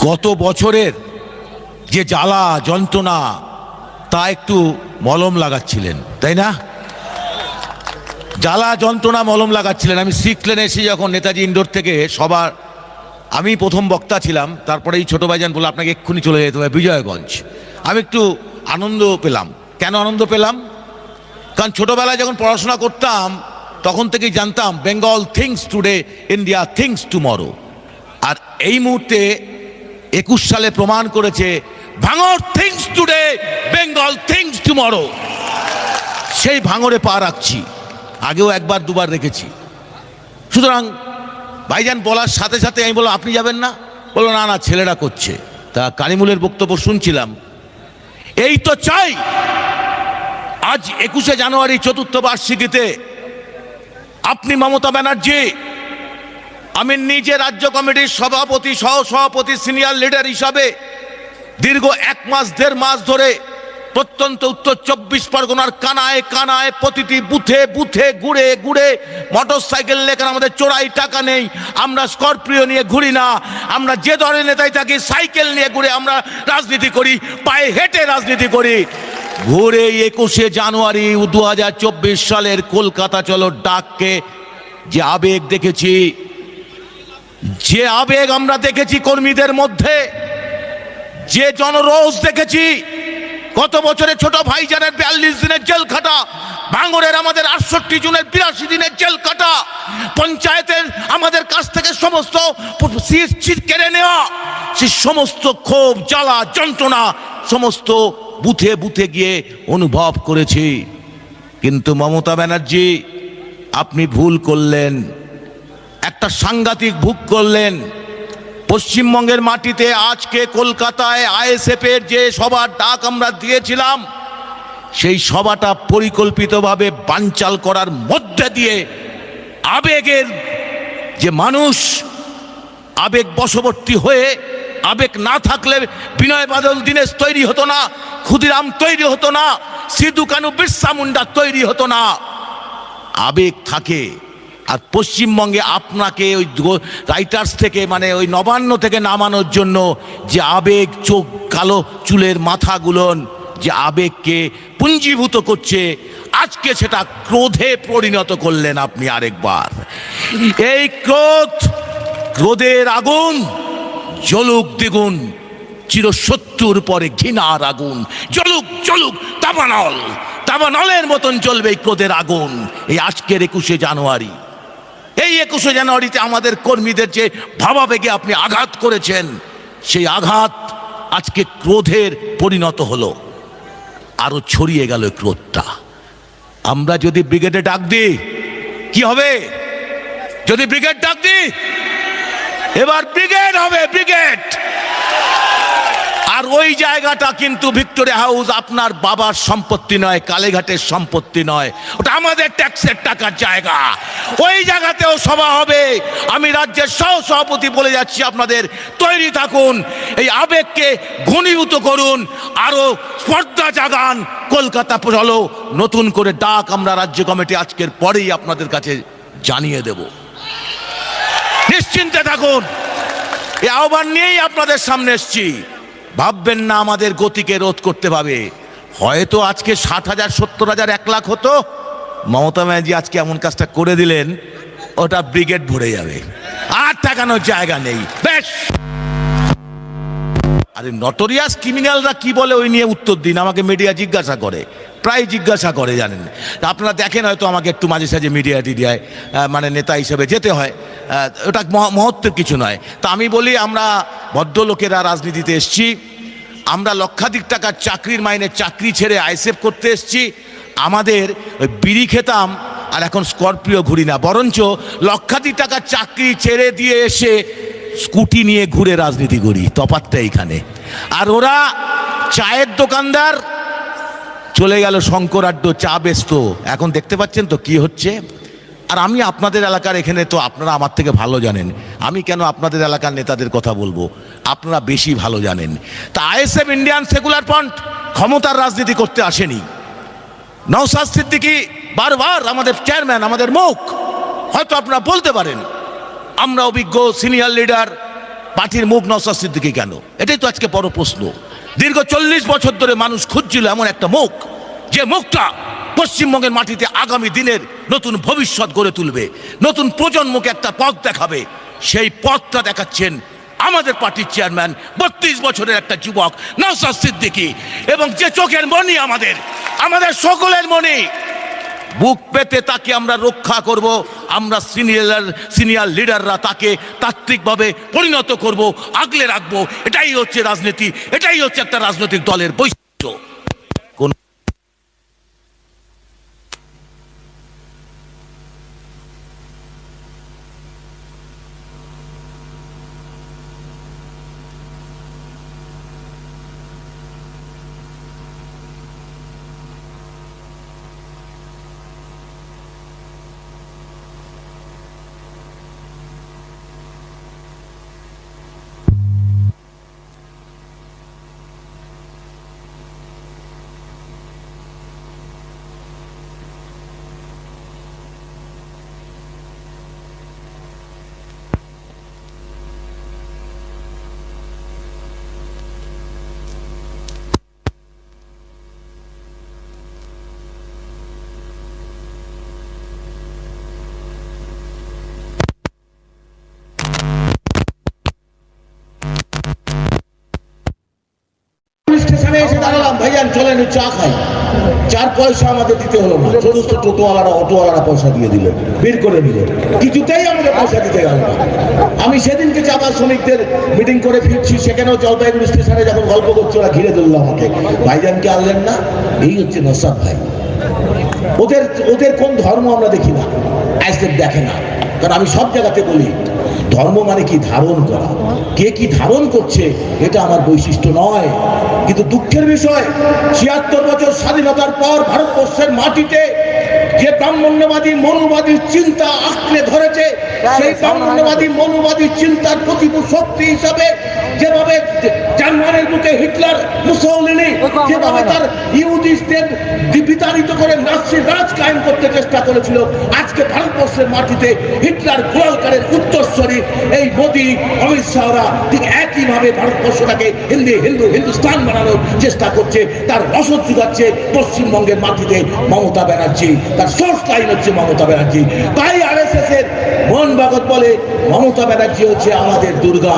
গত বছরের যে জ্বালা যন্ত্রণা তা একটু মলম লাগাচ্ছিলেন, তাই না? জ্বালা যন্ত্রণা মলম লাগাচ্ছিলেন। আমি সিক্স লেনে এসে যখন নেতাজি ইন্ডোর থেকে সবার আমি প্রথম বক্তা ছিলাম, তারপরে এই ছোটো ভাইজান বলে আপনাকে এক্ষুনি চলে যেতে হবে বিজয়গঞ্জ। আমি একটু আনন্দ পেলাম। কেন আনন্দ পেলাম? কারণ ছোটোবেলায় যখন পড়াশোনা করতাম তখন থেকেই জানতাম Bengal thinks today, India thinks tomorrow. আর এই মুহূর্তে 21 সালে প্রমাণ করেছে Bhangar thinks today, Bengal thinks tomorrow. সেই ভাঙরে পা রাখছি, আগেও একবার দুবার রেখেছি। সুতরাং ভাইজান বলার সাথে সাথে আমি বললাম আপনি যাবেন না? বললো না না, ছেলেরা করছে। তা কারিমুলের বক্তব্য শুনছিলাম। এই তো চাই আজ 21শে জানুয়ারি চতুর্থ বার্ষিকীতে আপনি মমতা ব্যানার্জি, আমি নিজে রাজ্য কমিটির সভাপতি, সহ সভাপতি, সিনিয়র লিডার হিসাবে দীর্ঘ 1 মাস 1.5 মাস ধরে প্রত্যন্ত উত্তর 24 পরগনার কানায় কানায় প্রতিটি বুথে বুথে ঘুরে ঘুরে মোটর সাইকেল নিয়ে, আমাদের চোরাই টাকা নেই, আমরা স্করপিও নিয়ে ঘুরি না, আমরা যে দলের নেতাই থাকি সাইকেল নিয়ে ঘুরে আমরা রাজনীতি করি, পায়ে হেঁটে রাজনীতি করি। ঘুরে 21শে জানুয়ারি 2024 সালের কলকাতা চলো ডাককে যে আবেগ দেখেছি, যে আবেগ আমরা দেখেছি কর্মীদের মধ্যে, যে জনরোষ দেখেছি, গত বছরে ছোট ভাইজানের 42 দিনের জেল খাটা, ভাঙড়ের আমাদের 68 জনের 82 দিনের জেল কাটা, পঞ্চায়েতের আমাদের কাছ থেকে সমস্ত কেড়ে নেওয়া, সে সমস্ত ক্ষোভ জ্বালা যন্ত্রণা সমস্ত বুথে বুথে গিয়ে অনুভব করেছি। কিন্তু মমতা ব্যানার্জি আপনি ভুল করলেন, একটা সাংঘাতিক ভুল করলেন। পশ্চিমবঙ্গের মাটিতে আজকে কলকাতায় আইএসএফ এর যে সভার ডাক আমরা দিয়েছিলাম, সেই সভাটা পরিকল্পিতভাবে বানচাল করার মধ্যে দিয়ে আবেগের যে মানুষ আবেগ বশবর্তী হয়ে, আবেগ না থাকলে বিনয় বাদল দীনেশ তৈরি হতো না, ক্ষুদিরাম তৈরি হতো না, সিধু কানু বিরসা মুন্ডা তৈরি হতো না। আবেগ থাকে। আর পশ্চিমবঙ্গে আপনাকে ওই রাইটার্স থেকে মানে ওই নবান্ন থেকে নামানোর জন্য যে আবেগ, চোখ কালো চুলের মাথাগুলোন যে আবেগকে পুঞ্জীভূত করছে, আজকে সেটা ক্রোধে পরিণত করলেন আপনি আরেকবার। এই ক্রোধের আগুন জ্বলুক দ্বিগুণ, চিরশত্রুর পরে ঘৃণার আগুন জ্বলুক জ্বলুক দাবানলের মতন জ্বলবে এই ক্রোধের আগুন। এই আজকের 21শে জানুয়ারি, এই 21শে জানুয়ারিতে আমাদের কর্মীদের যে ভাবাবেগে আপনি আঘাত করেছেন, সেই আঘাত আজকে ক্রোধের পরিণত হলো, আরো ছড়িয়ে গেল ক্রোধটা। আমরা যদি ব্রিগেডে ডাক দিই কি হবে? যদি ব্রিগেড ডাক দিই, এবার ব্রিগেড হবে, ব্রিগেড। আর ওই জায়গাটা কিন্তু ভিক্টোরিয়া হাউস আপনার বাবার সম্পত্তি নয়, কালীঘাটের সম্পত্তি নয়, ওটা আমাদের ট্যাক্সের টাকার জায়গা। ওই জায়গাতেও সভা হবে। আমি রাজ্যের সহ সভাপতি বলে যাচ্ছি, আপনাদের তৈরি থাকুন, এই আবেগকে ঘনীভূত করুন, আরো স্পর্ধা জাগান। কলকাতা চলো নতুন করে ডাক আমরা রাজ্য কমিটি আজকের পরেই আপনাদের কাছে জানিয়ে দেব। নিশ্চিন্তে থাকুন, এই আহ্বান নিয়েই আপনাদের সামনে এসছি। ভাববেন না আমাদের গতিকে রোধ করতে পারবে। হয়তো আজকে 60,000 70,000 1 লাখ হতো, মমতা ব্যানার্জি আজকে এমন কাজটা করে দিলেন, ওটা ব্রিগেড ভরে যাবে, আর ঠেকানোর জায়গা নেই। বেশ, আরে নটোরিয়াস ক্রিমিনালরা কি বলে ওই নিয়ে উত্তর দিন। আমাকে মিডিয়া জিজ্ঞাসা করে, প্রায় জিজ্ঞাসা করে, জানেন। আপনারা দেখেন হয়তো আমাকে একটু মাঝে সাঝে মিডিয়া টিডিয়ায় মানে নেতা হিসেবে যেতে হয়, ওটা মহত্বের কিছু নয়। তা আমি বলি আমরা ভদ্রলোকেরা রাজনীতিতে এসছি, আমরা লক্ষাধিক টাকার চাকরির মাইনে চাকরি ছেড়ে আইএসএফ করতে এসছি। আমাদের ওই বিড়ি খেতাম আর এখন স্করপিও ঘুরি না, বরঞ্চ লক্ষাধিক টাকার চাকরি ছেড়ে দিয়ে এসে স্কুটি নিয়ে ঘুরে রাজনীতি করি। তফাৎটা এইখানে। আর ওরা চায়ের দোকানদার, চলে গেল শঙ্কর আড্ডো, চা বেচতো, এখন দেখতে পাচ্ছেন তো কি হচ্ছে। আর আমি আপনাদের এলাকার এখানে তো আপনারা আমার থেকে ভালো জানেন, আমি কেন আপনাদের এলাকার নেতাদের কথা বলবো, আপনারা বেশি ভালো জানেন। তা আইএসএফ ইন্ডিয়ান সেকুলার ফ্রন্ট ক্ষমতার রাজনীতি করতে আসেনি। নওশাদ সিদ্দিকী বারবার আমাদের চেয়ারম্যান, আমাদের মুখ, হয়তো আপনারা বলতে পারেন আমরা অভিজ্ঞ সিনিয়র লিডার, পার্টির মুখ নওশাদ সিদ্দিকী কেন? এটাই তো আজকে বড় প্রশ্ন। দীর্ঘ 40 বছর ধরে মানুষ খুঁজছিল এমন একটা মুখ, যে মুখটা পশ্চিমবঙ্গের মাটিতে আগামী দিনের নতুন ভবিষ্যৎ গড়ে তুলবে, নতুন প্রজন্মকে একটা পথ দেখাবে। সেই পথটা দেখাচ্ছেন আমাদের পার্টির চেয়ারম্যান, 32 বছরের একটা যুবক নওশাদ সিদ্দিকী, এবং যে চোখের মণি, আমাদের সকলের মণি। বুক পেতে তাকে আমরা রক্ষা করব, আমরা সিনিয়র লিডাররা তাকে তাত্ত্বিকভাবে পরিণত করব, আগলে রাখবো। এটাই হচ্ছে রাজনীতি, এটাই হচ্ছে একটা রাজনৈতিক দলের বৈশিষ্ট্য। স্টেশনে এসে দাঁড়ালাম, ভাইজান চলেন চা খাই। 4 পয়সা আমাদের দিতে হলো না, সমস্ত টোটোওয়ালারা অটোওয়ালারা পয়সা দিয়ে দিল, বের করে নিল, কিছুতেই আমাদের পয়সা দিতে গেল না। আমি সেদিনকে চা শ্রমিকদের মিটিং করে ফিরছি, সেখানেও জলপাইগুড়ি স্টেশনে যখন গল্প করছে ওরা ঘিরে ধরলো আমাকে, ভাইজানকে আনলেন না? এই হচ্ছে নওশাদ ভাই। ওদের কোন ধর্ম আমরা দেখি না, আইসেফ দেখে না। কারণ আমি সব জায়গাতে বলি, ধর্ম মানে কি ধারণ করা, কে কি ধারণ করছে এটা আমার বৈশিষ্ট্য নয়। কিন্তু দুঃখের বিষয়, ৭৬ বছর স্বাধীনতার পর ভারতবর্ষের মাটিতে যে ব্রাহ্মণ্যবাদী মনুবাদী চিন্তা আঁকড়ে ধরেছে, সেই ব্রাহ্মণ্যবাদী মনুবাদী চিন্তার প্রতিকূল শক্তি হিসাবে যেভাবে জার্মানির বুকে হিটলার, মুসোলিনি যেভাবে তার ইহুদিদের বিতাড়িত করে নাৎসি রাজ কায়েম করতে চেষ্টা করেছিল, আজকে ভারতবর্ষের মাটিতে হিটলার গোয়ালকারের উত্তরস্বরী এই মোদী, অমিত শাহরা ঠিক একইভাবে ভারতবর্ষটাকে হিন্দুস্তান বানানোর চেষ্টা করছে। তার রসদ যোগাচ্ছে পশ্চিমবঙ্গের মাটিতে মমতা ব্যানার্জি, তার সোর্স লাইন হচ্ছে মমতা ব্যানার্জি। তাই আরএসএস এর মোহন ভাগবত বলে মমতা ব্যানার্জি হচ্ছে আমাদের দুর্গা।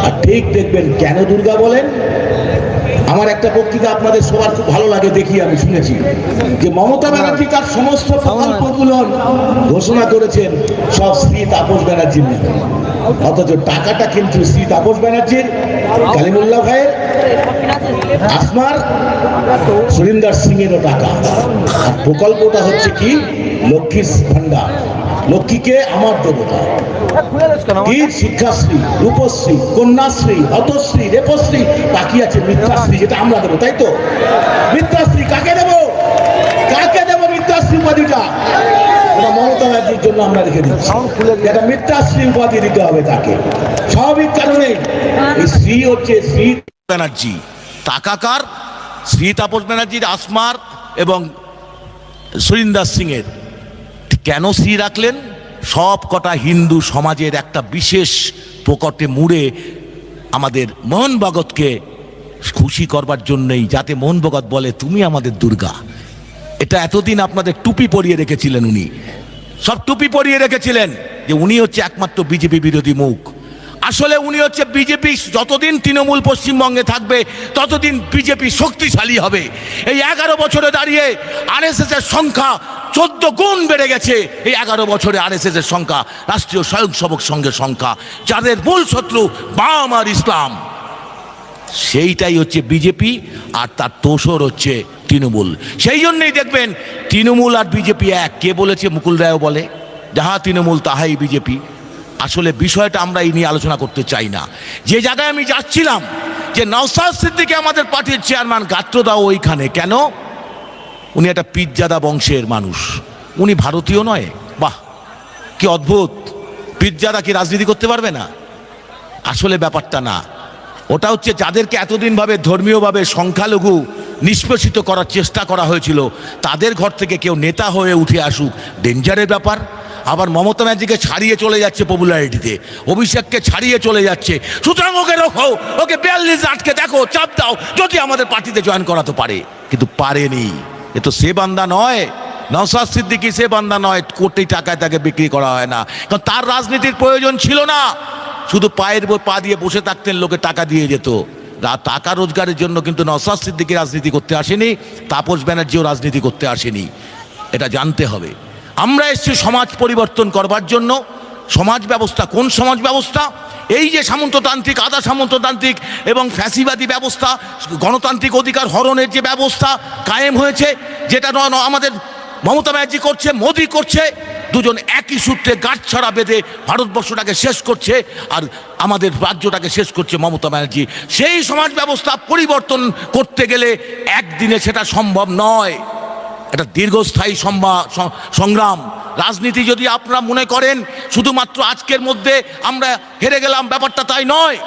আর ঠিক দেখবেন কেন দুর্গা বলেন। আমার একটা বক্তৃতা আপনাদের সবার খুব ভালো লাগে, দেখি আমি শুনেছি যে মমতা ব্যানার্জি তার সমস্ত প্রকল্পগুলো ঘোষণা করেছেন সব শ্রী তাপস ব্যানার্জির নামে, অথচ টাকাটা কিন্তু শ্রী তাপস ব্যানার্জির, কালিমুল্লাহ ভাইয়ের, আসমার, সুরিন্দর সিং এরও টাকা। আর প্রকল্পটা হচ্ছে কি লক্ষ্মীর ভান্ডার, লক্ষ্মীকে আমার দেবতা, শিক্ষাশ্রী, রূপশ্রী, কন্যাশ্রী, হতশ্রী, রেপশ্রী, বাকি আছে মিথ্যাশ্রী, যেটা আমরা দেবো, তাই তো? মিথ্যাশ্রী কাকে দেবো? কাকে দেবো মিথ্যাশ্রী উপাধিটা? এটা মমতা ব্যানার্জির জন্য আমরা রেখে দিচ্ছি, এটা মিথ্যাশ্রী উপাধি দিতে হবে তাকে। স্বাভাবিক কারণে এই শ্রী হচ্ছে শ্রী ব্যানার্জি, টাকাকার শ্রী তাপস ব্যানার্জির, আসমার এবং সুরিন্দর সিং এর। কেন শ্রী রাখলেন? সব কটা হিন্দু সমাজের একটা বিশেষ প্রকটে মুড়ে আমাদের মোহন ভাগবতকে খুশি করবার জন্যই, যাতে মোহন ভাগবত বলে তুমি আমাদের দুর্গা। এটা এতদিন আপনাদের টুপি পরিয়ে রেখেছিলেন, উনি সব টুপি পরিয়ে রেখেছিলেন যে উনি হচ্ছে একমাত্র বিজেপি বিরোধী মুখ। আসলে উনি হচ্ছে বিজেপি। যতদিন তৃণমূল পশ্চিমবঙ্গে থাকবে ততদিন বিজেপি শক্তিশালী হবে। এই 11 বছরে দাঁড়িয়ে আরএসএস এর সংখ্যা 14 গুণ বেড়ে গেছে। এই 11 বছরে আরএসএস এর সংখ্যা, রাষ্ট্রীয় স্বয়ংসেবক সংঘের সংখ্যা, যাদের মূল শত্রু বাম আর ইসলাম, সেইটাই হচ্ছে বিজেপি, আর তার তোষর হচ্ছে তৃণমূল। সেই জন্যই দেখবেন তৃণমূল আর বিজেপি এক। কে বলেছে? মুকুল রায়ও বলে, যাহা তৃণমূল তাহাই বিজেপি। আসলে বিষয়টা আমরা এই নিয়ে আলোচনা করতে চাই না। যে জায়গায় আমি যাচ্ছিলাম, যে নওশাদ সিদ্দিকী আমাদের পার্টির চেয়ারম্যান, গাত্রদাও ওইখানে। কেন? উনি একটা পিজ্জাদা বংশের মানুষ, উনি ভারতীয় নয়। বাহ, কি অদ্ভুত! পিজ্জাদা কি রাজনীতি করতে পারবে না? আসলে ব্যাপারটা না, ওটা হচ্ছে যাদেরকে এতদিনভাবে ধর্মীয়ভাবে সংখ্যালঘু নিষ্পেষিত করার চেষ্টা করা হয়েছিল, তাদের ঘর থেকে কেউ নেতা হয়ে উঠে আসুক, ডেঞ্জারের ব্যাপার। আবার মমতা ব্যানার্জিকে ছাড়িয়ে চলে যাচ্ছে পপুলারিটিতে, অভিষেককে ছাড়িয়ে চলে যাচ্ছে। সুতরাং ওকে রোখো, ওকে 42 আটকে দেখো, চাপ দাও, যদি আমাদের পার্টিতে জয়েন করাতে পারে। কিন্তু পারেনি। এ তো সে বান্দা নয়, নওশাদ সিদ্দিকী সে বান্দা নয়, কোটি টাকায় তাকে বিক্রি করা হয় না। কারণ তার রাজনীতির প্রয়োজন ছিল না, শুধু পায়ের পা দিয়ে বসে থাকতেন, লোকে টাকা দিয়ে যেত। টাকা রোজগারের জন্য কিন্তু নওশাদ সিদ্দিকী রাজনীতি করতে আসেনি, তাপস ব্যানার্জিও রাজনীতি করতে আসেনি, এটা জানতে হবে। আমরা এসেছি সমাজ পরিবর্তন করবার জন্য। সমাজ ব্যবস্থা কোন সমাজ ব্যবস্থা? এই যে সামন্ততান্ত্রিক, আধা সামন্ততান্ত্রিক এবং ফ্যাসিবাদী ব্যবস্থা, গণতান্ত্রিক অধিকার হরণের যে ব্যবস্থা কায়েম হয়েছে, যেটা আমাদের মমতা ব্যানার্জি করছে, মোদি করছে, দুজন একই সূত্রে গাঁটছড়া বেঁধে ভারতবর্ষটাকে শেষ করছে, আর আমাদের রাজ্যটাকে শেষ করছে মমতা ব্যানার্জি। সেই সমাজ ব্যবস্থা পরিবর্তন করতে গেলে একদিনে সেটা সম্ভব নয়, এটা দীর্ঘস্থায়ী সংগ্রাম। রাজনীতি যদি আপনারা মনে করেন শুধুমাত্র আজকের মধ্যে আমরা হেরে গেলাম, ব্যাপারটা তাই নয়।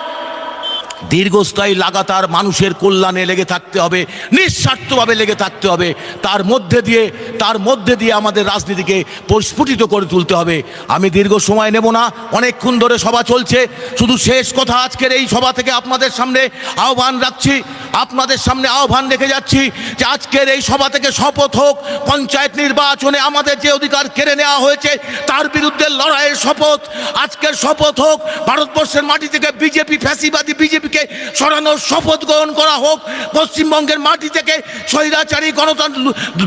দীর্ঘস্থায়ী লাগাতার মানুষের কল্যাণে লেগে থাকতে হবে, নিঃস্বার্থভাবে লেগে থাকতে হবে। তার মধ্যে দিয়ে আমাদের রাজনীতিকে পরিস্ফুটিত করে তুলতে হবে। আমি দীর্ঘ সময় নেব না, অনেকক্ষণ ধরে সভা চলছে। শুধু শেষ কথা, আজকের এই সভা থেকে আপনাদের সামনে আহ্বান রাখছি, আপনাদের সামনে আহ্বান রেখে যাচ্ছি যে আজকের এই সভা থেকে শপথ হোক, পঞ্চায়েত নির্বাচনে আমাদের যে অধিকার কেড়ে নেওয়া হয়েছে তার বিরুদ্ধে লড়াইয়ের শপথ। আজকের শপথ হোক, ভারতবর্ষের মাটি থেকে বিজেপি, ফ্যাসিবাদী বিজেপিকে সরানোর শপথ গ্রহণ করা হোক। পশ্চিমবঙ্গের মাটি থেকে স্বৈরাচারী গণতন্ত্র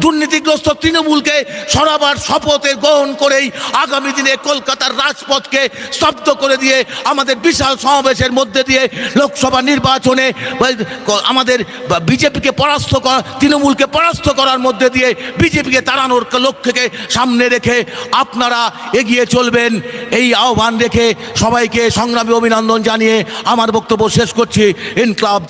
দুর্নীতিগ্রস্ত তৃণমূলকে সরাবার শপথে গ্রহণ করেই আগামী দিনে কলকাতার রাজপথকে স্তব্ধ করে দিয়ে আমাদের বিশাল সমাবেশের মধ্যে দিয়ে লোকসভা নির্বাচনে আমাদের বিজেপিকে পরাস্ত করা, তৃণমূলকে পরাস্ত করার মধ্যে দিয়ে বিজেপিকে তাড়ানোর লক্ষ্যকে সামনে রেখে আপনারা এগিয়ে চলবেন। এই আহ্বান রেখে সবাইকে সংগ্রামী অভিনন্দন জানিয়ে আমার বক্তব্য শেষ করছি। ইনকলাব।